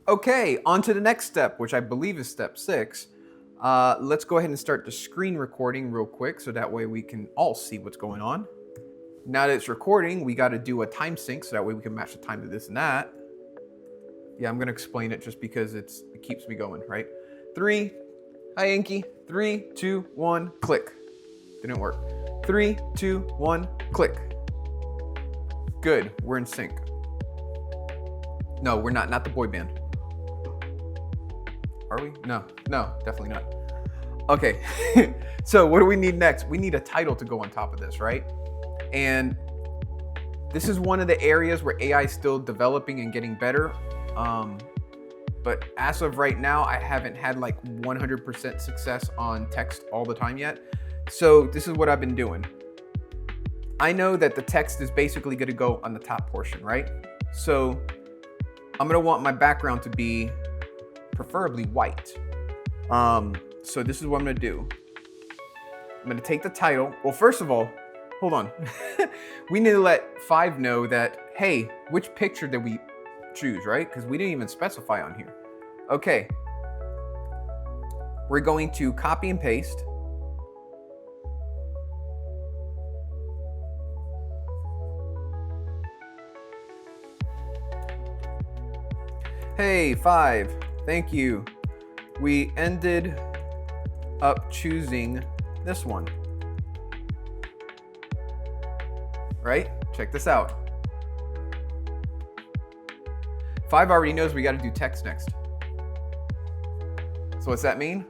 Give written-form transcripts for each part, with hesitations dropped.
Okay, on to the next step, which I believe is step 6. Let's go ahead and start the screen recording real quick so that way we can all see what's going on. Now that it's recording, we got to do a time sync so that way we can match the time to this and that. Yeah, I'm going to explain it just because it keeps me going, right? Hi Inky, 3, 2, 1, click. Didn't work. 3, 2, 1, click. Good, we're in sync. No, we're not the boy band. Are we? No, definitely not. Okay, so what do we need next? We need a title to go on top of this, right? And this is one of the areas where AI is still developing and getting better. But as of right now, I haven't had like 100% success on text all the time yet. So this is what I've been doing. I know that the text is basically going to go on the top portion, right? So I'm going to want my background to be preferably white. So this is what I'm going to do. I'm going to take the title. Well, first of all, hold on. We need to let 5 know that, hey, which picture did we choose, right? Because we didn't even specify on here. Okay. We're going to copy and paste. Hey, 5, thank you. We ended up choosing this one. Right? Check this out. 5 already knows we got to do text next. So what's that mean?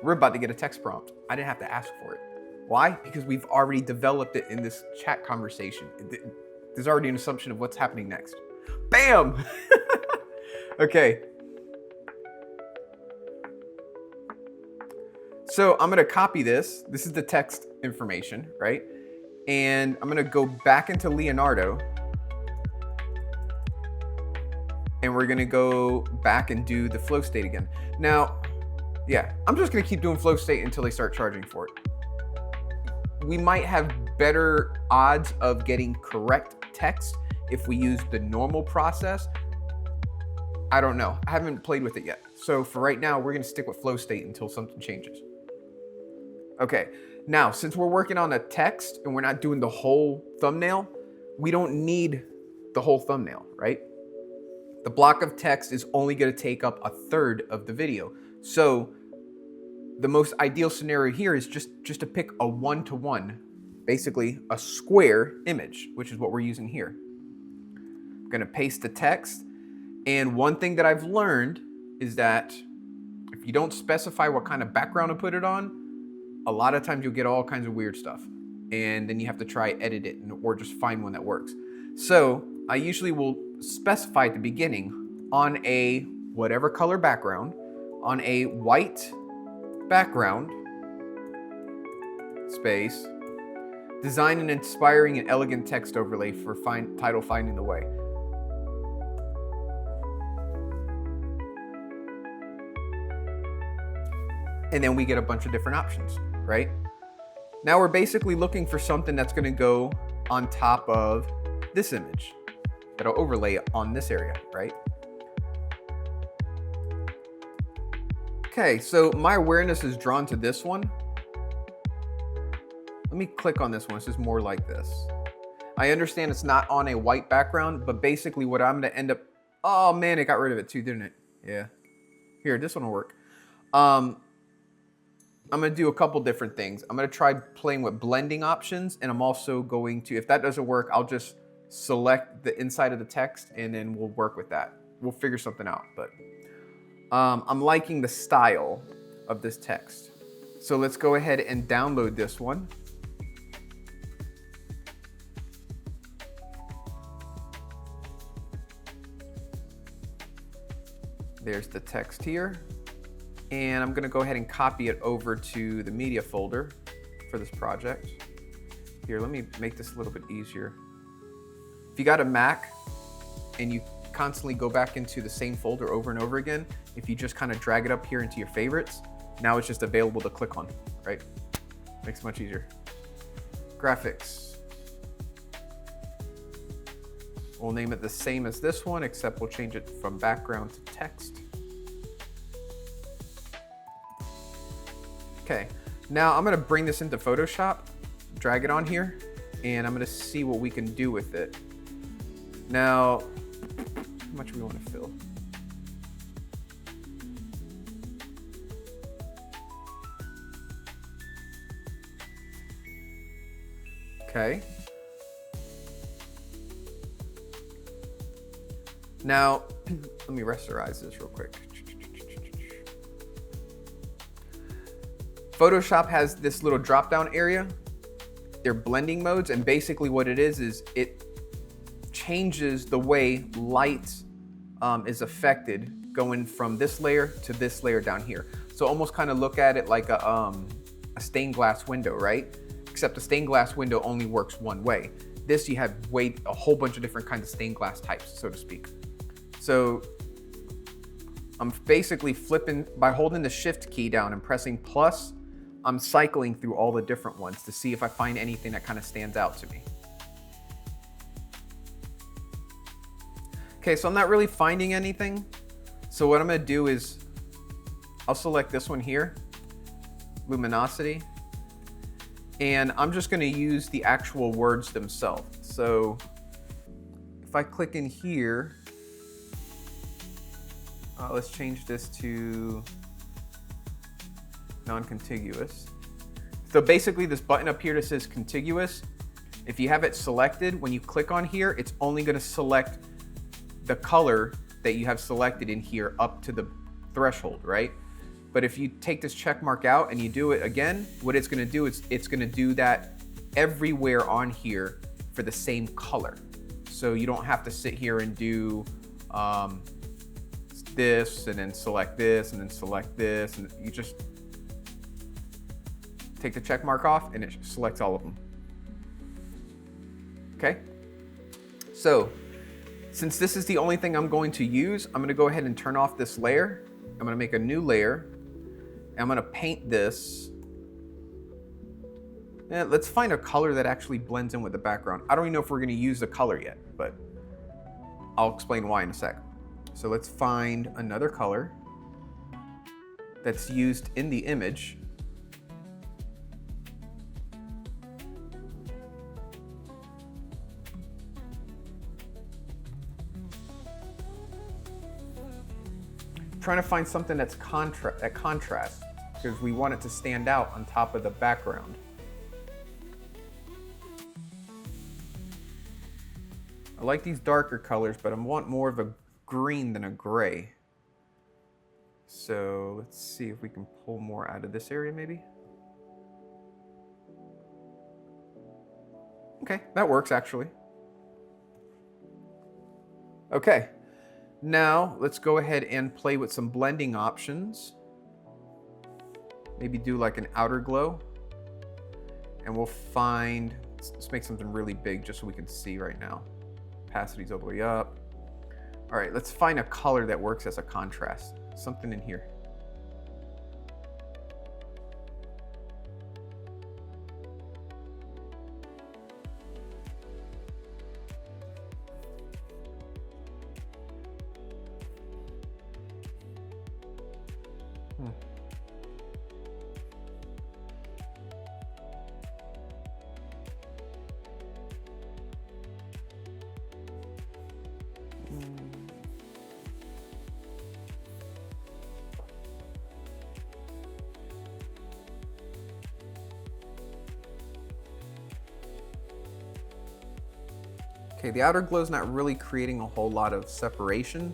We're about to get a text prompt. I didn't have to ask for it. Why? Because we've already developed it in this chat conversation. There's already an assumption of what's happening next. Bam! Okay. So I'm going to copy this. This is the text information, right? And I'm going to go back into Leonardo. And we're going to go back and do the flow state again. Now, yeah, I'm just going to keep doing flow state until they start charging for it. We might have better odds of getting correct text if we use the normal process. I don't know. I haven't played with it yet. So for right now, we're going to stick with flow state until something changes. Okay, now since we're working on a text and we're not doing the whole thumbnail, we don't need the whole thumbnail, right? The block of text is only going to take up 1/3 of the video. So the most ideal scenario here is just to pick a 1-to-1, basically a square image, which is what we're using here. I'm going to paste the text. And one thing that I've learned is that if you don't specify what kind of background to put it on, a lot of times you'll get all kinds of weird stuff. And then you have to try edit it or just find one that works. So I usually will specify at the beginning on a whatever color background, on a white background, space, design an inspiring and elegant text overlay for title Finding the Way. And then we get a bunch of different options, right? Now we're basically looking for something that's going to go on top of this image. That'll overlay on this area, right? Okay, so my awareness is drawn to this one. Let me click on this one. This is more like this. I understand it's not on a white background, but basically what I'm going to end up... Oh man, it got rid of it too, didn't it? Yeah. Here, this one will work. I'm going to do a couple different things. I'm going to try playing with blending options, and I'm also going to, if that doesn't work, I'll just select the inside of the text and then we'll work with that. We'll figure something out, but I'm liking the style of this text. So let's go ahead and download this one. There's the text here. And I'm gonna go ahead and copy it over to the media folder for this project. Here, let me make this a little bit easier. If you got a Mac and you constantly go back into the same folder over and over again, if you just kind of drag it up here into your favorites, now it's just available to click on, right? Makes it much easier. Graphics. We'll name it the same as this one, except we'll change it from background to text. Okay, now I'm gonna bring this into Photoshop, drag it on here, and I'm gonna see what we can do with it. Now, how much do we wanna fill? Okay. Now, let me rasterize this real quick. Photoshop has this little drop-down area. They're blending modes, and basically what it is it changes the way light is affected going from this layer to this layer down here. So almost kind of look at it like a stained glass window, right? Except a stained glass window only works one way. This, you have a whole bunch of different kinds of stained glass types, so to speak. So I'm basically flipping, by holding the shift key down and pressing plus, I'm cycling through all the different ones to see if I find anything that kind of stands out to me. Okay, so I'm not really finding anything. So what I'm gonna do is, I'll select this one here, luminosity, and I'm just gonna use the actual words themselves. So if I click in here, let's change this to non-contiguous. So basically this button up here that says contiguous, if you have it selected, when you click on here, it's only gonna select the color that you have selected in here up to the threshold, right? But if you take this check mark out and you do it again, what it's gonna do is it's gonna do that everywhere on here for the same color. So you don't have to sit here and do this and then select this and then select this, and you just take the check mark off and it selects all of them. Okay, so since this is the only thing I'm going to use, I'm gonna go ahead and turn off this layer. I'm gonna make a new layer, and I'm gonna paint this. And let's find a color that actually blends in with the background. I don't even know if we're gonna use the color yet, but I'll explain why in a sec. So let's find another color that's used in the image. Trying to find something that's at contrast, because we want it to stand out on top of the background. I like these darker colors, but I want more of a green than a gray. So let's see if we can pull more out of this area maybe. Okay, that works actually. Okay. Now, let's go ahead and play with some blending options. Maybe do like an outer glow. And we'll find, let's make something really big just so we can see right now. Opacity's all the way up. All right, let's find a color that works as a contrast. Something in here. Okay, the outer glow is not really creating a whole lot of separation.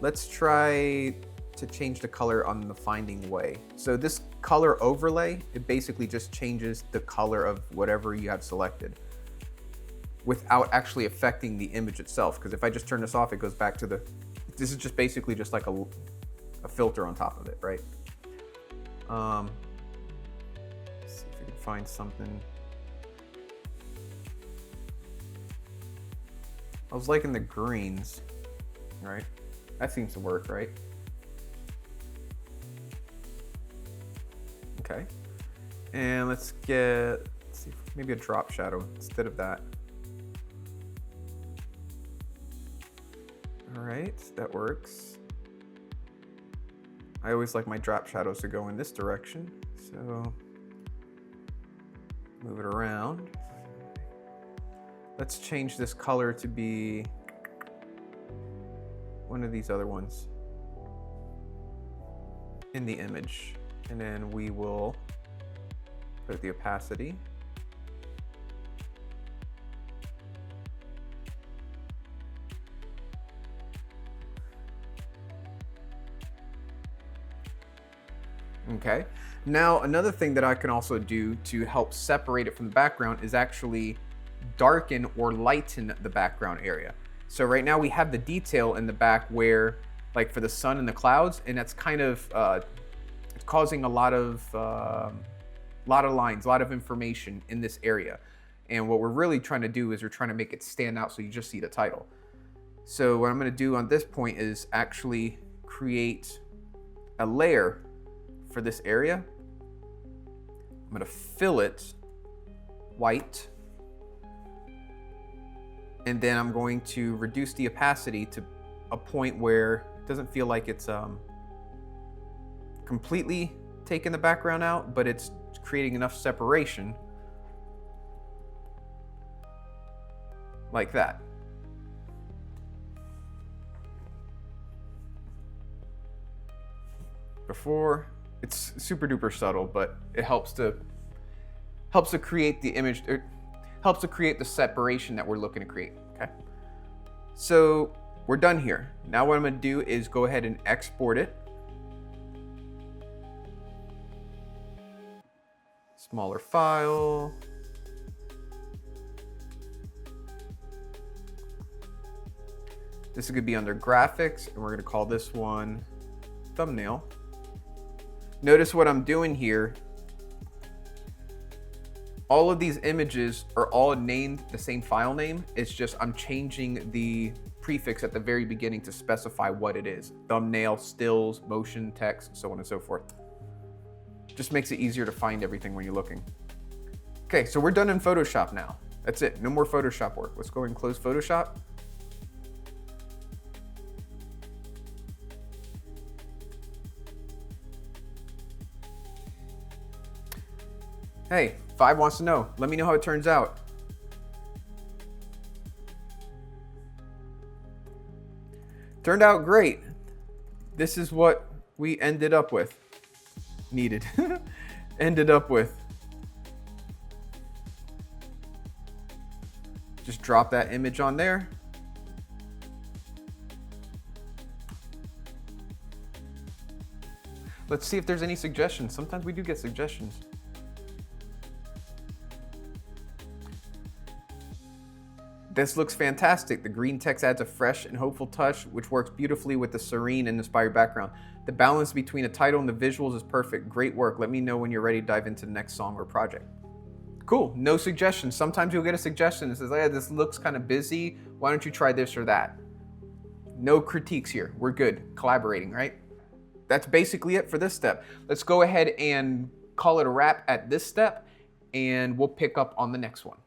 Let's try to change the color on the finding way. So this color overlay, it basically just changes the color of whatever you have selected without actually affecting the image itself. Because if I just turn this off, it goes back to the, this is just basically just like a filter on top of it, right? Let's see if we can find something. I was liking the greens, right? That seems to work, right? Okay. And let's see, maybe a drop shadow instead of that. right, that works. I always like my drop shadows to go in this direction, so move it around. Let's change this color to be one of these other ones in the image. And then we will put the opacity. Okay, now another thing that I can also do to help separate it from the background is actually darken or lighten the background area. So right now we have the detail in the back where, like for the sun and the clouds, and that's kind of it's causing a lot of lines, a lot of information in this area. And what we're really trying to do is we're trying to make it stand out so you just see the title. So what I'm going to do on this point is actually create a layer for this area. I'm going to fill it white, and then I'm going to reduce the opacity to a point where it doesn't feel like it's completely taking the background out, but it's creating enough separation like that. Before, it's super duper subtle, but it helps to create the image, it helps to create the separation that we're looking to create, okay? So we're done here. Now what I'm gonna do is go ahead and export it. Smaller file. This is gonna be under graphics, and we're gonna call this one thumbnail. Notice what I'm doing here. All of these images are all named the same file name. It's just I'm changing the prefix at the very beginning to specify what it is. Thumbnail, stills, motion, text, so on and so forth. Just makes it easier to find everything when you're looking. Okay, so we're done in Photoshop now. That's it, no more Photoshop work. Let's go ahead and close Photoshop. Hey, 5 wants to know. Let me know how it turns out. Turned out great. This is what we ended up with. Ended up with. Just drop that image on there. Let's see if there's any suggestions. Sometimes we do get suggestions. This looks fantastic. The green text adds a fresh and hopeful touch, which works beautifully with the serene and inspired background. The balance between the title and the visuals is perfect. Great work. Let me know when you're ready to dive into the next song or project. Cool. No suggestions. Sometimes you'll get a suggestion that says, "Hey, this looks kind of busy. Why don't you try this or that?" No critiques here. We're good. Collaborating, right? That's basically it for this step. Let's go ahead and call it a wrap at this step, and we'll pick up on the next one.